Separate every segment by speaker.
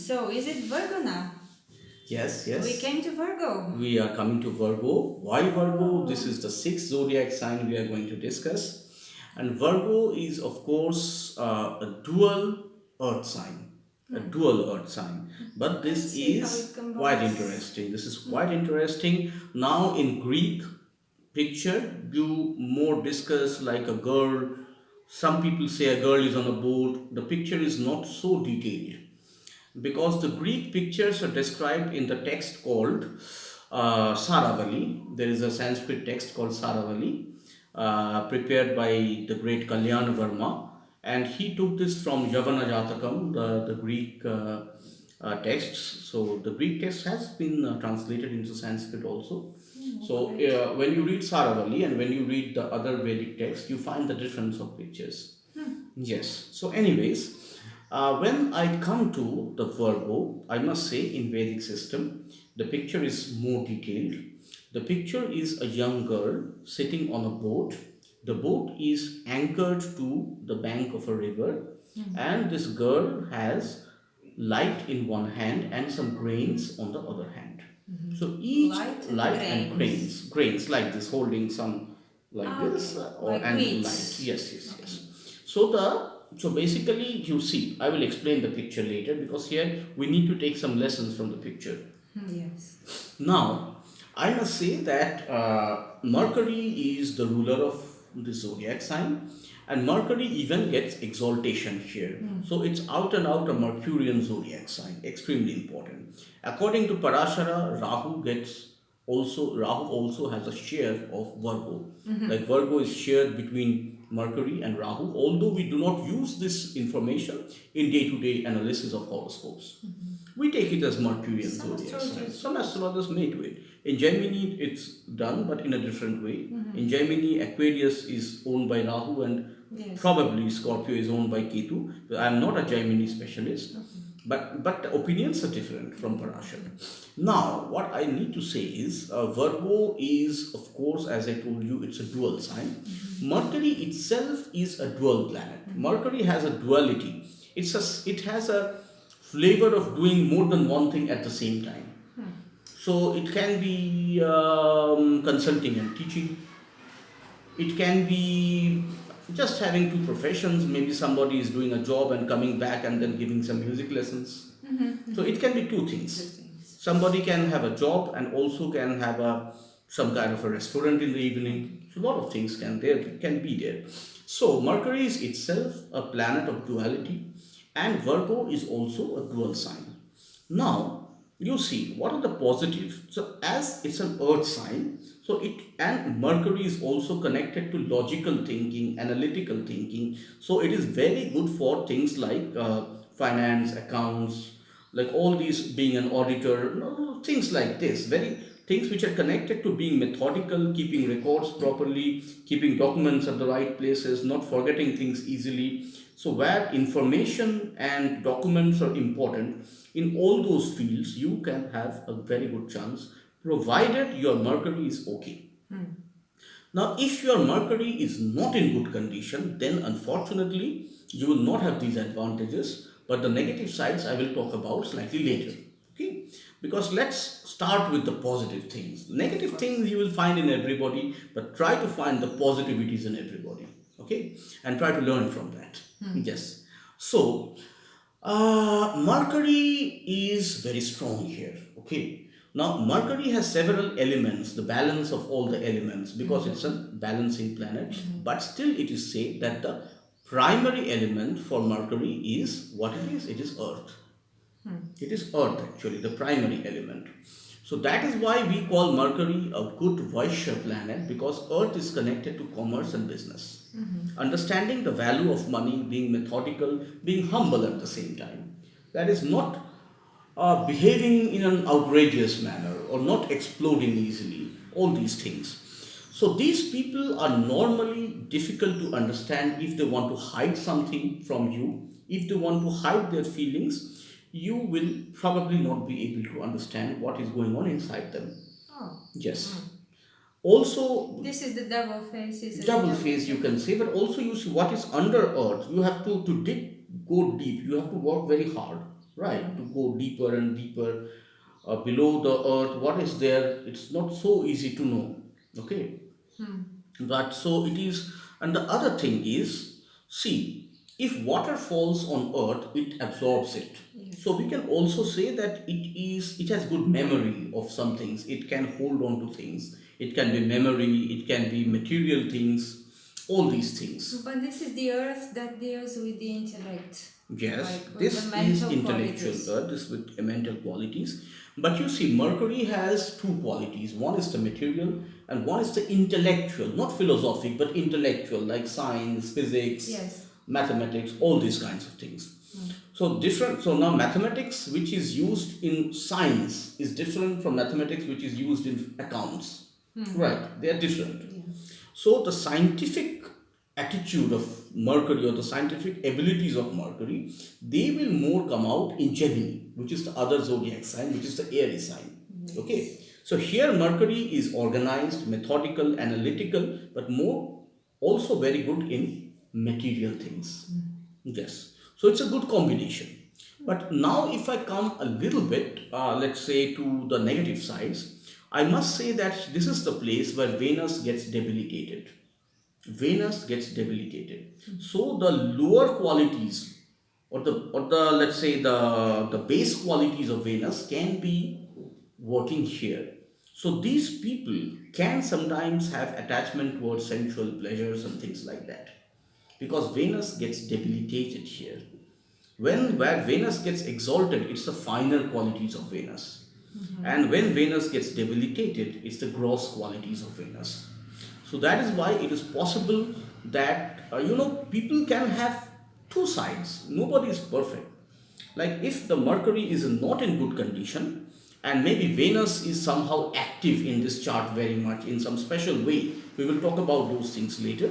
Speaker 1: So, is it Virgo now?
Speaker 2: Yes,
Speaker 1: We
Speaker 2: yes.
Speaker 1: came to Virgo.
Speaker 2: We are coming to Virgo. Why Virgo? This
Speaker 1: Oh.
Speaker 2: is the sixth zodiac sign we are going to discuss. And Virgo is, of course, a dual earth sign. A dual earth sign. But
Speaker 1: Let's
Speaker 2: this
Speaker 1: see how it
Speaker 2: is quite
Speaker 1: combines.
Speaker 2: interesting. This is quite interesting. Now, in Greek picture, you more discuss like a girl. Some people say a girl is on a boat. The picture is not so detailed because the Greek pictures are described in the text called Saravali. There is a Sanskrit text called Saravali, prepared by the great Kanya Verma, and he took this from Yavana Jatakam, the Greek texts. So the Greek text has been translated into Sanskrit also. So
Speaker 1: Great.
Speaker 2: when you read Saravali and when you read the other Vedic text, you find the difference of pictures. Yes. So, anyways, when I come to the Virgo, I must say in Vedic system, the picture is more detailed. The picture is a young girl sitting on a boat. The boat is anchored to the bank of a river, and this girl has light in one hand and some grains on the other hand. So each
Speaker 1: Light and
Speaker 2: light and
Speaker 1: grains.
Speaker 2: grains like this, holding some like
Speaker 1: Ah,
Speaker 2: this,
Speaker 1: okay.
Speaker 2: or
Speaker 1: Like
Speaker 2: and light.
Speaker 1: weeds.
Speaker 2: Yes, yes,
Speaker 1: Okay.
Speaker 2: yes. So basically you see, I will explain the picture later because here we need to take some lessons from the picture.
Speaker 1: Yes.
Speaker 2: Now, I must say that Mercury is the ruler of the zodiac sign, and Mercury even gets exaltation here. So it's out and out a Mercurian zodiac sign, extremely important. According to Parashara, Rahu also has a share of Virgo. Like Virgo is shared between Mercury and Rahu, although we do not use this information in day-to-day analysis of horoscopes. We take it as Mercurian
Speaker 1: Some
Speaker 2: zodiac sign.
Speaker 1: astrologers
Speaker 2: Some
Speaker 1: do it.
Speaker 2: astrologers may do it. In Gemini, it's done, but in a different way. In Gemini, Aquarius is owned by Rahu, and
Speaker 1: Yes.
Speaker 2: probably Scorpio is owned by Ketu. I am not a Gemini specialist, but the opinions are different from Parashar. Now, what I need to say is Virgo is, of course, as I told you, it's a dual sign. Mercury itself is a dual planet. Mercury has a duality. It has a flavor of doing more than one thing at the same time. So it can be consulting and teaching. It can be just having two professions. Maybe somebody is doing a job and coming back and then giving some music lessons. So it can be two things.
Speaker 1: Two things.
Speaker 2: Somebody can have a job and also can have some kind of a restaurant in the evening. So a lot of things can be there. So Mercury is itself a planet of duality, and Virgo is also a dual sign. Now, you see, what are the positives? So, as it's an earth sign, so it and Mercury is also connected to logical thinking, analytical thinking. So, it is very good for things like finance, accounts, like all these being an auditor, things like this. Very things which are connected to being methodical, keeping records properly, keeping documents at the right places, not forgetting things easily. So, where information and documents are important, in all those fields, you can have a very good chance provided your Mercury is okay. Now, if your Mercury is not in good condition, then unfortunately you will not have these advantages. But the negative sides I will talk about slightly later. Okay? Because let's start with the positive things. Negative things you will find in everybody, but try to find the positivities in everybody. Okay? And try to learn from that. Yes. So, Mercury is very strong here. Okay. Now, Mercury has several elements, the balance of all the elements, because it's a balancing planet. But still, it is said that the primary element for Mercury is what it is. It is Earth. It is Earth actually, the primary element. So that is why we call Mercury a good Vaishya planet, because Earth is connected to commerce and business. Understanding the value of money, being methodical, being humble at the same time. That is not behaving in an outrageous manner or not exploding easily. All these things. So these people are normally difficult to understand if they want to hide something from you. If they want to hide their feelings, you will probably not be able to understand what is going on inside them.
Speaker 1: Oh.
Speaker 2: Yes. Also,
Speaker 1: This is the double face, is it?
Speaker 2: double face you can say, but also you see what is under earth. You have to dig, go deep. You have to work very hard. right? To go deeper and deeper below the earth, what is there? It's not so easy to know. Okay,
Speaker 1: Hmm.
Speaker 2: but so it is. And the other thing is, see, if water falls on earth, it absorbs it. So
Speaker 1: Yes.
Speaker 2: we can also say that it has good memory of some things. It can hold on to things. It can be memory, it can be material things, all these things.
Speaker 1: But this is the earth that deals with the intellect,
Speaker 2: Yes,
Speaker 1: like with the
Speaker 2: this is
Speaker 1: mental
Speaker 2: intellectual
Speaker 1: qualities.
Speaker 2: earth, this with mental qualities. But you see, Mercury has two qualities. One is the material and one is the intellectual, not philosophic, but intellectual, like science, physics,
Speaker 1: Yes.
Speaker 2: mathematics, all these kinds of things. So different. So now mathematics, which is used in science, is different from mathematics, which is used in accounts. Right? They are different.
Speaker 1: Yeah.
Speaker 2: So the scientific attitude of Mercury or the scientific abilities of Mercury, they will more come out in Gemini, which is the other zodiac sign, which is the airy sign. Okay. So here Mercury is organized, methodical, analytical, but more also very good in material things. Yes. So it's a good combination. But now, if I come a little bit, let's say to the negative sides, I must say that this is the place where Venus gets debilitated. Venus gets debilitated. So the lower qualities, or the let's say the base qualities of Venus can be working here. So these people can sometimes have attachment towards sensual pleasures and things like that because Venus gets debilitated here. When where Venus gets exalted, it's the finer qualities of Venus. And when Venus gets debilitated, it's the gross qualities of Venus. So that is why it is possible that people can have two sides. Nobody is perfect. Like if the Mercury is not in good condition, and maybe Venus is somehow active in this chart very much in some special way, we will talk about those things later.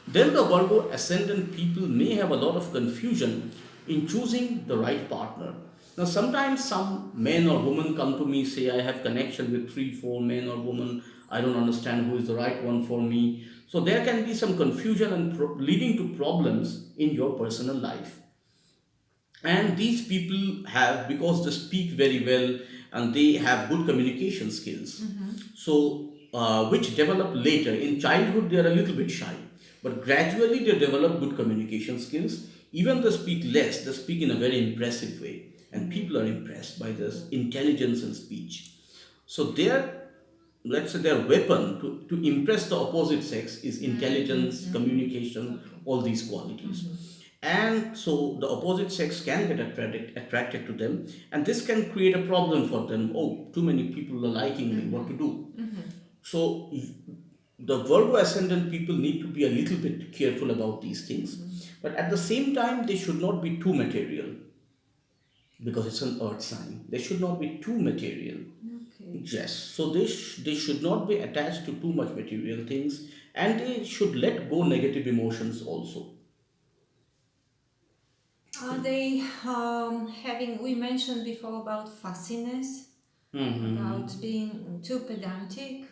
Speaker 2: Then the Virgo ascendant people may have a lot of confusion in choosing the right partner. Now, sometimes some men or women come to me say, I have connection with three, four men or women. I don't understand who is the right one for me. So there can be some confusion and leading to problems in your personal life. And these people have, because they speak very well and they have good communication skills, so which develop later in childhood. They are a little bit shy, but gradually they develop good communication skills. Even they speak less, they speak in a very impressive way, and people are impressed by this intelligence and speech. So their, let's say, their weapon to impress the opposite sex is intelligence, communication,
Speaker 1: Okay.
Speaker 2: all these qualities. And so the opposite sex can get attracted to them, and this can create a problem for them. Oh, too many people are liking me, what to do? So the Virgo ascendant people need to be a little bit careful about these things, but at the same time, they should not be too material because it's an earth sign. They should not be too material.
Speaker 1: Okay.
Speaker 2: Yes, so they should not be attached to too much material things, and they should let go negative emotions also.
Speaker 1: Are they having, we mentioned before about fussiness, about being too pedantic,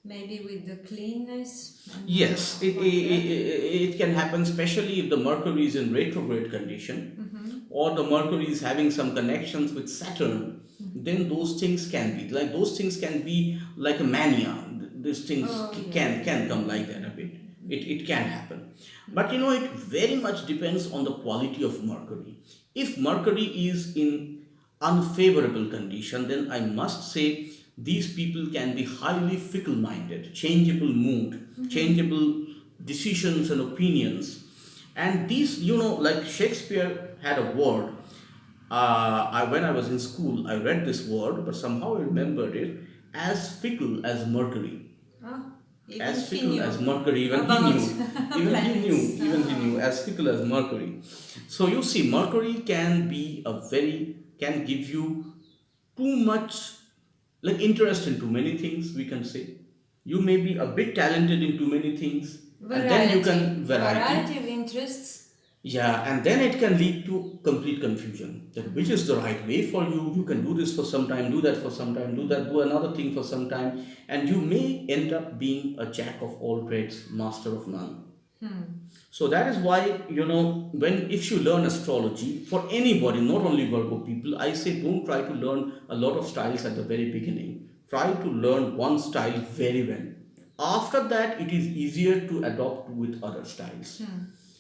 Speaker 1: maybe with the cleanness and
Speaker 2: Yes,
Speaker 1: like that?
Speaker 2: it can happen, especially if the Mercury is in retrograde condition or the Mercury is having some connections with Saturn. Then those things can be like those things can be like a mania. These things
Speaker 1: Oh, yeah.
Speaker 2: can come like that a bit. It can happen, but it very much depends on the quality of Mercury. If Mercury is in unfavorable condition, then I must say these people can be highly fickle minded, changeable mood, changeable decisions and opinions. And these, like Shakespeare had a word. When I was in school, I read this word, but somehow I remembered it as fickle as Mercury.
Speaker 1: Oh, even
Speaker 2: As
Speaker 1: he
Speaker 2: fickle
Speaker 1: knew
Speaker 2: as Mercury, even he
Speaker 1: about
Speaker 2: knew.
Speaker 1: planets.
Speaker 2: Even he knew, as fickle as Mercury. So you see, Mercury can give you too much, like interest in too many things, we can say. You may be a bit talented in too many things, and then you can variety.
Speaker 1: Variety of interests.
Speaker 2: Yeah, and then it can lead to complete confusion. That which is the right way for you. You can do this for some time, do that for some time, do another thing for some time, and you may end up being a jack of all trades, master of none. So that is why, when if you learn astrology for anybody, not only Virgo people, I say don't try to learn a lot of styles at the very beginning. Try to learn one style very well. After that, it is easier to adopt with other styles.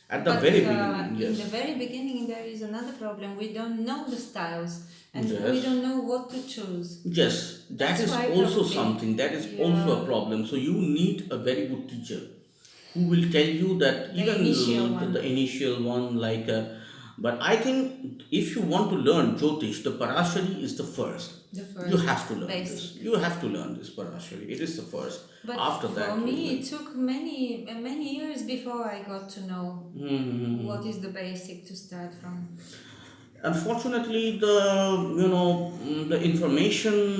Speaker 2: At the
Speaker 1: But
Speaker 2: very beginning,
Speaker 1: in the
Speaker 2: yes.
Speaker 1: very beginning, there is another problem. We don't know the styles and we
Speaker 2: Yes.
Speaker 1: don't know what to choose.
Speaker 2: Yes, that
Speaker 1: That's
Speaker 2: is
Speaker 1: why
Speaker 2: also
Speaker 1: probably,
Speaker 2: something. That is also
Speaker 1: yeah,
Speaker 2: a problem. So you need a very good teacher who will tell you that
Speaker 1: the initial
Speaker 2: even the
Speaker 1: one,
Speaker 2: initial one, like. But I think if you want to learn Jyotish, the Parashari is the first.
Speaker 1: the
Speaker 2: You
Speaker 1: first
Speaker 2: have to learn this.
Speaker 1: basic.
Speaker 2: You have to learn this Parashari. It is the first.
Speaker 1: But
Speaker 2: After
Speaker 1: for
Speaker 2: that, you
Speaker 1: me,
Speaker 2: will.
Speaker 1: it took many years before I got to know what is the basic to start from.
Speaker 2: Unfortunately, the information,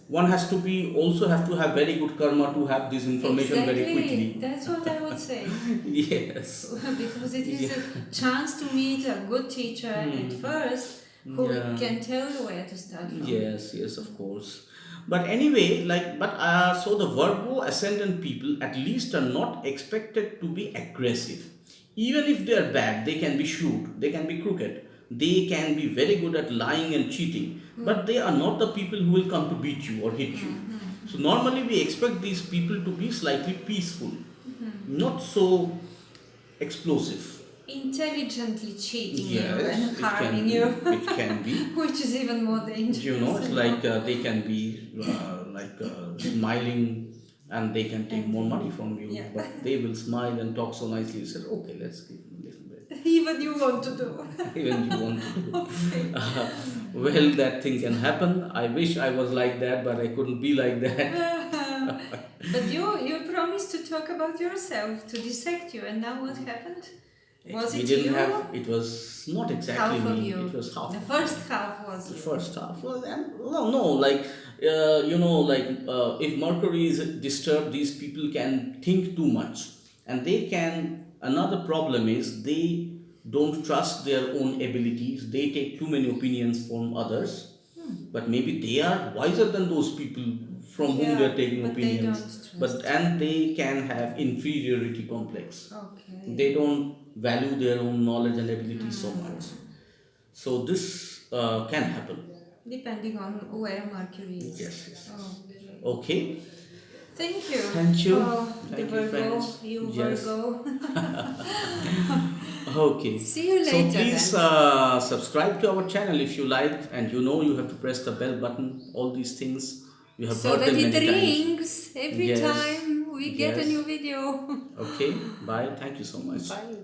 Speaker 2: one has to be also have to have very good karma to have this information very
Speaker 1: Exactly,
Speaker 2: quickly.
Speaker 1: that's what I would say.
Speaker 2: Yes.
Speaker 1: Because it is
Speaker 2: Yeah.
Speaker 1: a chance to meet a good teacher at first who
Speaker 2: Yeah.
Speaker 1: can tell you where to start from.
Speaker 2: Yes, yes, of course. But anyway, so the Virgo ascendant people at least are not expected to be aggressive. Even if they are bad, they can be shrewd, they can be crooked, they can be very good at lying and cheating. But they are not the people who will come to beat you or hit you. So normally we expect these people to be slightly peaceful, not so explosive.
Speaker 1: Intelligently cheating you
Speaker 2: Yes,
Speaker 1: and
Speaker 2: it can
Speaker 1: harming
Speaker 2: be.
Speaker 1: you,
Speaker 2: It can be.
Speaker 1: which is even more dangerous,
Speaker 2: It's
Speaker 1: you
Speaker 2: like
Speaker 1: know.
Speaker 2: they can be smiling and they can take
Speaker 1: And
Speaker 2: more money from
Speaker 1: yeah,
Speaker 2: you, but they will smile and talk so nicely. You said, okay, let's give them a little bit.
Speaker 1: even you want to do.
Speaker 2: Even you want to do.
Speaker 1: Okay.
Speaker 2: Well, that thing can happen. I wish I was like that, but I couldn't be like that.
Speaker 1: But you promised to talk about yourself, to dissect you, and now what happened? Was
Speaker 2: We
Speaker 1: it
Speaker 2: didn't
Speaker 1: you?
Speaker 2: have, it was not exactly
Speaker 1: Half of
Speaker 2: me, it
Speaker 1: you.
Speaker 2: was half
Speaker 1: The
Speaker 2: of me.
Speaker 1: first half was
Speaker 2: The
Speaker 1: you.
Speaker 2: first half was, and well, no, if Mercury is disturbed, these people can think too much, and they can. Another problem is they don't trust their own abilities. They take too many opinions from others, but maybe they are wiser than those people from whom they
Speaker 1: Yeah,
Speaker 2: are taking
Speaker 1: but they don't
Speaker 2: opinions. But
Speaker 1: trust.
Speaker 2: and they can have inferiority complex.
Speaker 1: Okay.
Speaker 2: They don't value their own knowledge and ability so much. So this can happen.
Speaker 1: Depending on where Mercury is.
Speaker 2: Yes, yes, yes.
Speaker 1: Okay.
Speaker 2: Okay.
Speaker 1: Thank you
Speaker 2: Thank you.
Speaker 1: for the
Speaker 2: Thank you,
Speaker 1: Virgo,
Speaker 2: friends.
Speaker 1: you
Speaker 2: Yes.
Speaker 1: Virgo.
Speaker 2: Okay.
Speaker 1: See you
Speaker 2: So
Speaker 1: later
Speaker 2: please
Speaker 1: then.
Speaker 2: subscribe to our channel if you like, and you have to press the bell button. All these things you have
Speaker 1: So
Speaker 2: heard
Speaker 1: that
Speaker 2: them
Speaker 1: it
Speaker 2: many times.
Speaker 1: rings every
Speaker 2: Yes.
Speaker 1: time we get a
Speaker 2: Yes.
Speaker 1: new video.
Speaker 2: Okay. Bye. Thank you so much.
Speaker 1: Bye.